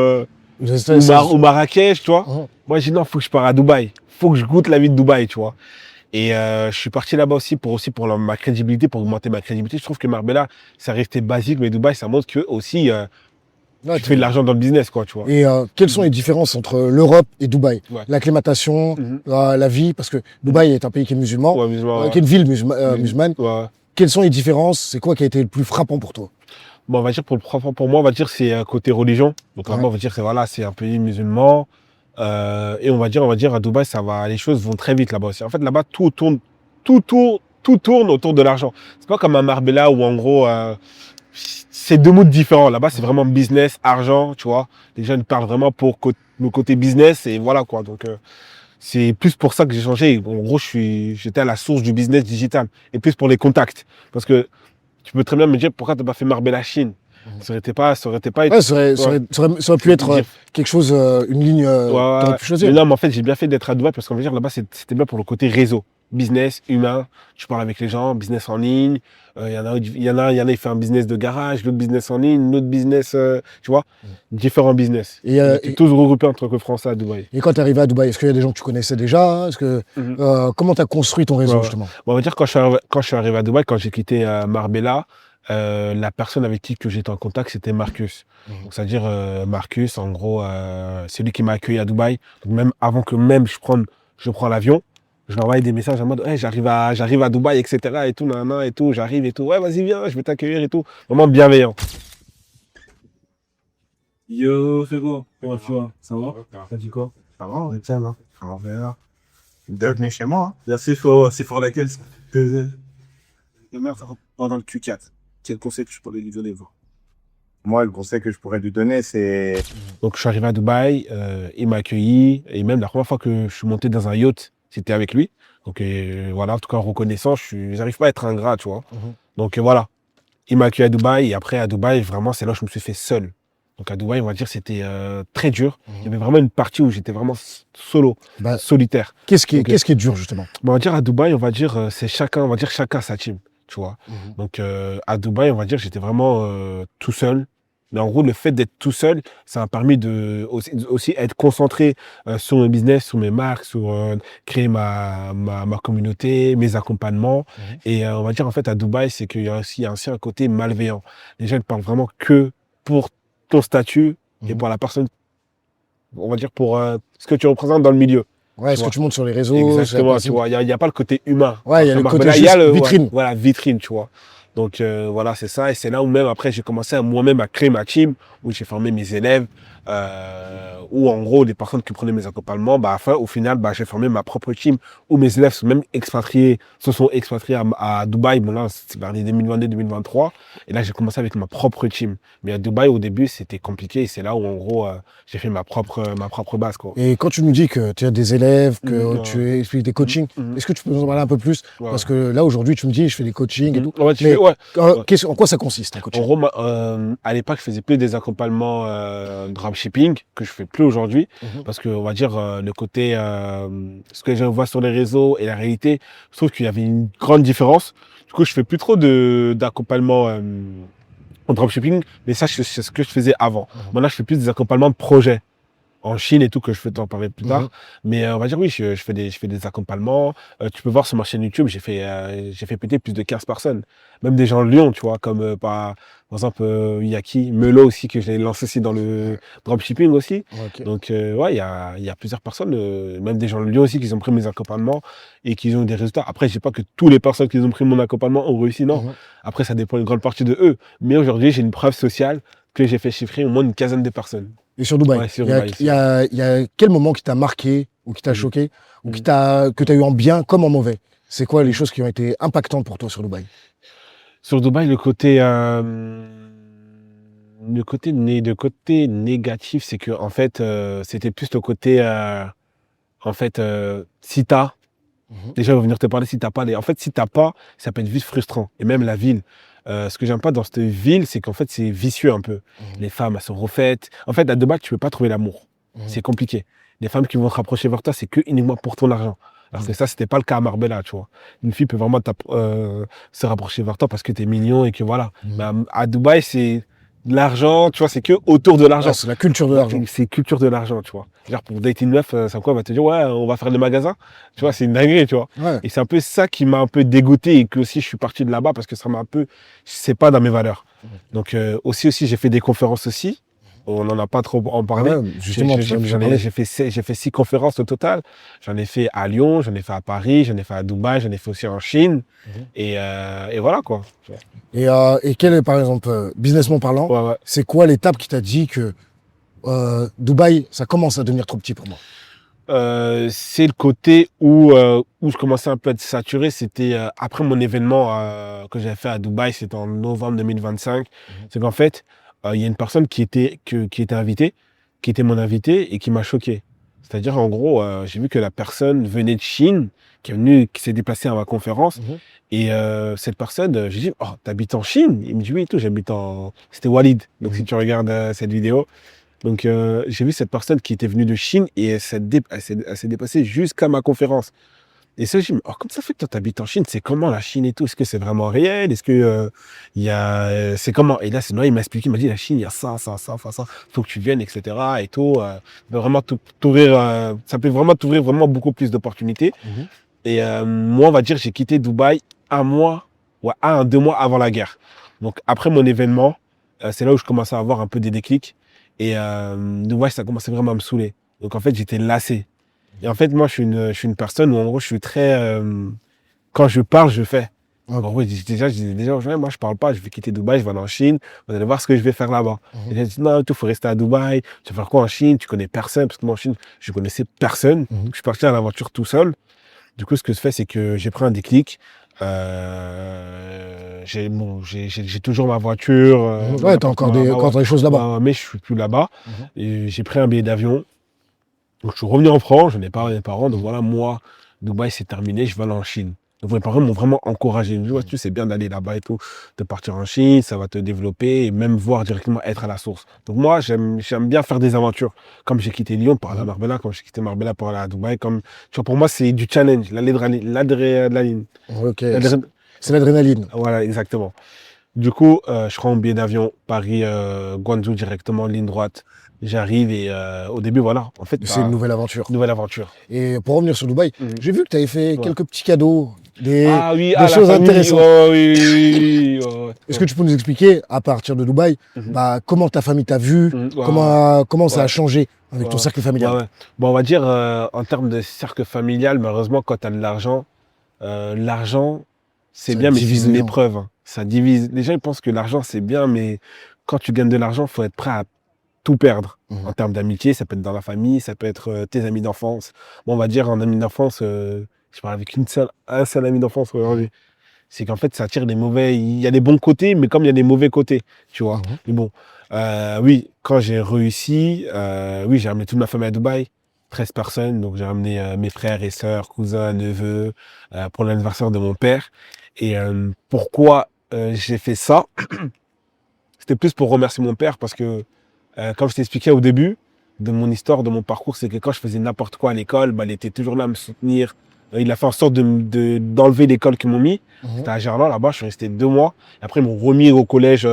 Marrakech, tu vois. Moi, j'ai dit, non, il faut que je parte à Dubaï. Il faut que je goûte la vie de Dubaï, tu vois. Et je suis parti là-bas aussi pour ma crédibilité, pour augmenter ma crédibilité. Je trouve que Marbella, ça restait basique, mais Dubaï, ça montre que aussi tu fais de l'argent dans le business, quoi, tu vois. Et quelles sont les différences entre l'Europe et Dubaï? L'acclimatation, la vie, parce que Dubaï est un pays qui est musulman, qui est une ville musulmane. Quelles sont les différences? C'est quoi qui a été le plus frappant pour toi? Bon, on va dire pour moi, on va dire c'est côté religion. Donc vraiment, on va dire c'est un pays musulman. Et on va dire à Dubaï, les choses vont très vite là-bas aussi. En fait, là-bas, tout tourne autour de l'argent. C'est pas comme à Marbella où en gros, c'est 2 moods différents. Là-bas, c'est vraiment business, argent, tu vois. Les gens parlent vraiment pour le côté business et voilà quoi. Donc, c'est plus pour ça que j'ai changé. En gros, j'étais à la source du business digital et plus pour les contacts. Parce que tu peux très bien me dire pourquoi tu n'as pas fait Marbella Chine. Ça aurait pu être quelque chose, une ligne que tu aurais pu choisir. Mais non, mais en fait, j'ai bien fait d'être à Dubaï parce qu'on va dire là-bas, c'était bien pour le côté réseau, business, humain. Tu parles avec les gens, business en ligne. Il y en a, il fait un business de garage, l'autre business en ligne, l'autre business, tu vois, différents business. Et tous regroupés entre que Français à Dubaï. Et quand tu es arrivé à Dubaï, est-ce qu'il y a des gens que tu connaissais déjà? Comment tu as construit ton réseau, justement? Bon, on va dire quand je suis arrivé à Dubaï, quand j'ai quitté Marbella, la personne avec qui que j'étais en contact, c'était Marcus. Donc, c'est-à-dire Marcus, en gros, c'est lui qui m'a accueilli à Dubaï. Donc, même avant que je prends l'avion, je lui envoyais des messages en mode hey, j'arrive à Dubaï, etc. et tout, nanana, et tout, j'arrive et tout. Ouais, vas-y, viens, je vais t'accueillir et tout. Vraiment bienveillant. Yo, Fégo, comment tu vas? Ça va? T'as dit quoi? Ça va, on est bien, hein. On verra. Bienvenue chez moi. Merci, c'est pour laquelle? La mère, pendant le Q4. Quel conseil que tu pourrais lui donner, vous? Moi, le conseil que je pourrais lui donner, c'est... Donc, je suis arrivé à Dubaï, il m'a accueilli, et même la première fois que je suis monté dans un yacht, c'était avec lui. Donc, voilà, en tout cas, en reconnaissant, j'arrive pas à être ingrat, tu vois. Donc, voilà. Il m'a accueilli à Dubaï, et après, à Dubaï, vraiment, c'est là où je me suis fait seul. Donc à Dubaï, on va dire, c'était très dur. Il y avait vraiment une partie où j'étais vraiment solo, Bah, solitaire. qu'est-ce qui, Donc, qu'est-ce qui est dur, justement? on va dire à Dubaï, on va dire, c'est chacun, on va dire chacun sa team, tu vois. Donc à Dubaï, on va dire, j'étais vraiment tout seul. Mais en gros, le fait d'être tout seul, ça m'a permis de aussi être concentré sur mes business, sur mes marques, sur créer ma communauté, mes accompagnements. Et on va dire, en fait, à Dubaï, c'est qu'il y a aussi un côté malveillant. Les gens ne parlent vraiment que pour ton statut et pour la personne, on va dire, pour ce que tu représentes dans le milieu. Ouais, Tu ce que vois. tu montres sur les réseaux. Exactement, c'est tu vois, il y a pas le côté humain. Ouais, il y a Après le côté Marbella, juste ouais, vitrine. voilà, vitrine, tu vois. Donc voilà, c'est ça. Et c'est là où même après, j'ai commencé moi-même à créer ma team, où j'ai formé mes élèves, où en gros, les personnes qui prenaient mes accompagnements, bah, enfin, au final, bah, j'ai formé ma propre team, où mes élèves sont même se sont expatriés à Dubaï. Bon, là, c'est vers les 2022-2023. Et là, j'ai commencé avec ma propre team. Mais à Dubaï, au début, c'était compliqué. Et c'est là où, en gros, j'ai fait ma propre base, quoi. Et quand tu nous dis que tu as des élèves, que Mhm, tu expliques des coachings, est-ce que tu peux nous en parler un peu plus? Ouais. Parce que là, aujourd'hui, tu me dis, je fais des coachings et tout. Ouais, tu Mais fais- ouais. en quoi ça consiste, un En coaching? gros, à l'époque, je faisais plus des accompagnements dropshipping que je fais plus aujourd'hui, parce que on va dire le côté ce que je vois sur les réseaux et la réalité, je trouve qu'il y avait une grande différence. Du coup, je fais plus trop d'accompagnement en dropshipping, mais ça, c'est ce que je faisais avant. Maintenant, je fais plus des accompagnements de projets en Chine et tout, que je vais t'en parler plus tard. Mais on va dire, oui, je fais des accompagnements. Tu peux voir sur ma chaîne YouTube, j'ai fait péter plus de 15 personnes. Même des gens de Lyon, tu vois, comme par exemple, il y a qui Melo aussi, que j'ai lancé aussi dans le dropshipping aussi. Ok. Donc, ouais, il y a plusieurs personnes, même des gens de Lyon aussi, qui ont pris mes accompagnements et qui ont eu des résultats. Après, je sais pas que toutes les personnes qui ont pris mon accompagnement ont réussi, non. Après, ça dépend une grande partie de eux. Mais aujourd'hui, j'ai une preuve sociale que j'ai fait chiffrer au moins une quinzaine de personnes. Et sur Dubaï, Ouais, sur il y a, Dubaï, il y a- il y a quel moment qui t'a marqué ou qui t'a choqué ou que tu as eu en bien comme en mauvais? C'est quoi les choses qui ont été impactantes pour toi sur Dubaï? Sur Dubaï, le côté négatif, c'est que en fait, c'était plus le côté, si t'as, déjà, ils vont venir te parler si t'as pas. En fait, si t'as pas, ça peut être vite frustrant. Et même la ville. Ce que j'aime pas dans cette ville, c'est qu'en fait, c'est vicieux un peu. Les femmes, elles sont refaites. En fait, à Dubaï, tu peux pas trouver l'amour. C'est compliqué. Les femmes qui vont se rapprocher vers toi, c'est que uniquement pour ton argent. Alors que ça, c'était pas le cas à Marbella, tu vois. Une fille peut vraiment se rapprocher vers toi parce que t'es mignon et que voilà. Mais à Dubaï, c'est de l'argent, tu vois, c'est que autour de l'argent. Ouais, c'est la culture de l'argent. C'est culture de l'argent, tu vois. Genre, pour dater une meuf, c'est quoi? Elle va te dire, ouais, on va faire des magasins. Tu vois, c'est une dinguerie, tu vois. Ouais. Et c'est un peu ça qui m'a un peu dégoûté et que aussi je suis parti de là-bas parce que ça m'a un peu, c'est pas dans mes valeurs. Donc, aussi, j'ai fait des conférences aussi. On n'en a pas trop en parlé. Ouais, justement, J'ai fait 6 conférences au total. J'en ai fait à Lyon, j'en ai fait à Paris, j'en ai fait à Dubaï, j'en ai fait aussi en Chine. Et voilà, quoi. Et quel est, par exemple, businessment parlant, Ouais, ouais. c'est quoi l'étape qui t'a dit que Dubaï, ça commence à devenir trop petit pour moi? C'est le côté où je commençais un peu à être saturé. C'était après mon événement que j'avais fait à Dubaï, c'était en novembre 2025. C'est qu'en fait, il y a une personne qui était invitée, qui était mon invité et qui m'a choqué. C'est-à-dire, en gros, j'ai vu que la personne venait de Chine, qui s'est déplacée à ma conférence. Et cette personne, j'ai dit, oh, t'habites en Chine? Il me dit, oui, et tout, C'était Walid. Donc, si tu regardes cette vidéo. Donc, j'ai vu cette personne qui était venue de Chine et elle s'est déplacée jusqu'à ma conférence. Et ça, je me dis, oh, comment ça fait que toi, t'habites en Chine? C'est comment la Chine et tout? Est-ce que c'est vraiment réel? Est-ce que c'est comment? Et là, c'est il m'a expliqué, il m'a dit, la Chine, il y a ça. Faut que tu viennes, etc. Et tout. Ça peut vraiment t'ouvrir vraiment beaucoup plus d'opportunités. Et moi, on va dire, j'ai quitté Dubaï 1 mois, 1 à 2 mois avant la guerre. Donc, après mon événement, c'est là où je commençais à avoir un peu des déclics. Et Dubaï, ça commençait vraiment à me saouler. Donc, en fait, j'étais lassé. Et en fait, moi, je suis une personne où, en gros, je suis très... quand je parle, je fais. En gros, je disais déjà aux gens, moi, je parle pas, je vais quitter Dubaï, je vais aller en Chine, vous allez voir ce que je vais faire là-bas. Et j'ai dit, non, il faut rester à Dubaï, tu vas faire quoi en Chine? Tu connais personne, parce que moi, en Chine, je connaissais personne. Donc, je suis parti à l'aventure tout seul. Du coup, ce que je fais, c'est que j'ai pris un déclic. J'ai toujours ma voiture. Ouais, t'as encore des choses là-bas. Mais je suis plus là-bas. Et j'ai pris un billet d'avion. Donc, je suis revenu en France, je n'ai pas mes parents. Donc voilà, moi, Dubaï, c'est terminé, je vais aller en Chine. Donc mes parents m'ont vraiment encouragé. Ils m'ont dit, ouais, tu sais, c'est bien d'aller là-bas et tout, de partir en Chine, ça va te développer et même voir directement être à la source. Donc moi, j'aime bien faire des aventures. Comme j'ai quitté Lyon pour aller à Marbella, comme j'ai quitté Marbella pour aller à Dubaï, comme, tu vois, pour moi, c'est du challenge, l'adrénaline. Ok, L'adré- c'est l'adrénaline. Voilà, exactement. Du coup, je prends mon billet d'avion, Paris, Guangzhou directement, ligne droite. J'arrive et au début, voilà, en fait, C'est une nouvelle aventure. nouvelle aventure. Et pour revenir sur Dubaï, Mhm. j'ai vu que tu avais fait Ouais. quelques petits cadeaux, des Oui, des la choses famille, intéressantes. oh, oui, ouais. Est-ce que tu peux nous expliquer, à partir de Dubaï, Mhm. comment ta famille t'a vu, Ouais, comment ça a ouais. changé avec Ouais, ton cercle familial? ouais. Bon, on va dire, en termes de cercle familial, malheureusement, quand tu as de l'argent, c'est Ça bien, mais c'est divise une les gens. épreuve, hein. Ça divise. Les gens, ils pensent que l'argent, c'est bien, mais quand tu gagnes de l'argent, il faut être prêt à tout perdre. Mhm. En termes d'amitié, ça peut être dans la famille, ça peut être tes amis d'enfance. Bon, on va dire, en ami d'enfance, je parle avec un seul ami d'enfance aujourd'hui. C'est qu'en fait, ça tire des mauvais. Il y a des bons côtés, mais comme il y a des mauvais côtés, tu vois. Mhm. Mais bon, oui, quand j'ai réussi, oui, j'ai amené toute ma famille à Dubaï, 13 personnes. Donc, j'ai amené mes frères et sœurs, cousins, neveux, pour l'anniversaire de mon père. Et pourquoi j'ai fait ça? C'était plus pour remercier mon père parce que, comme je t'expliquais au début de mon histoire, de mon parcours, c'est que quand je faisais n'importe quoi à l'école, bah, il était toujours là à me soutenir. Il a fait en sorte d'enlever l'école qu'ils m'ont mis. Mhm. C'était à Gerland, là-bas, je suis resté 2 mois. Et après, ils m'ont remis au collège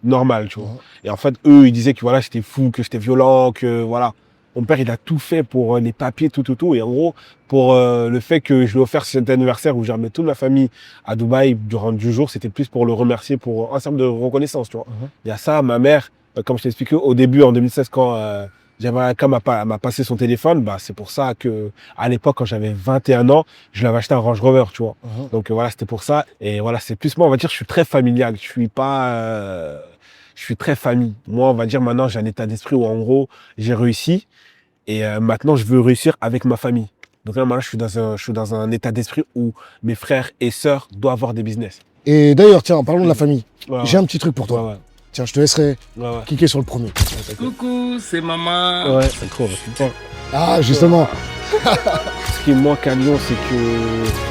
normal, tu vois. Mhm. Et en fait, eux, ils disaient que voilà, j'étais fou, que j'étais violent, que voilà. Mon père, il a tout fait pour les papiers, tout. Et en gros, pour le fait que je lui ai offert cet anniversaire où j'ai ramené toute ma famille à Dubaï durant 10 jours, c'était plus pour le remercier pour un simple de reconnaissance, tu vois. Mhm. Il y a ça, ma mère, comme je t'ai expliqué au début, en 2016, quand m'a passé son téléphone, bah, c'est pour ça que, à l'époque, quand j'avais 21 ans, je lui avais acheté un Range Rover, tu vois. Mhm. Donc voilà, c'était pour ça. Et voilà, c'est plus moi, on va dire, je suis très familial. Je suis pas, je suis très famille. Moi, on va dire, maintenant, j'ai un état d'esprit où, en gros, j'ai réussi. Et maintenant, je veux réussir avec ma famille. Donc là, maintenant, je suis dans un état d'esprit où mes frères et sœurs doivent avoir des business. Et d'ailleurs, tiens, parlons de la famille. Ouais, J'ai un petit truc pour toi. ouais. Tiens, je te laisserai Ouais, ouais. cliquer sur le premier. Coucou, c'est maman. Ouais, c'est trop, putain. Ah, justement. Ce qui me manque à Lyon, c'est que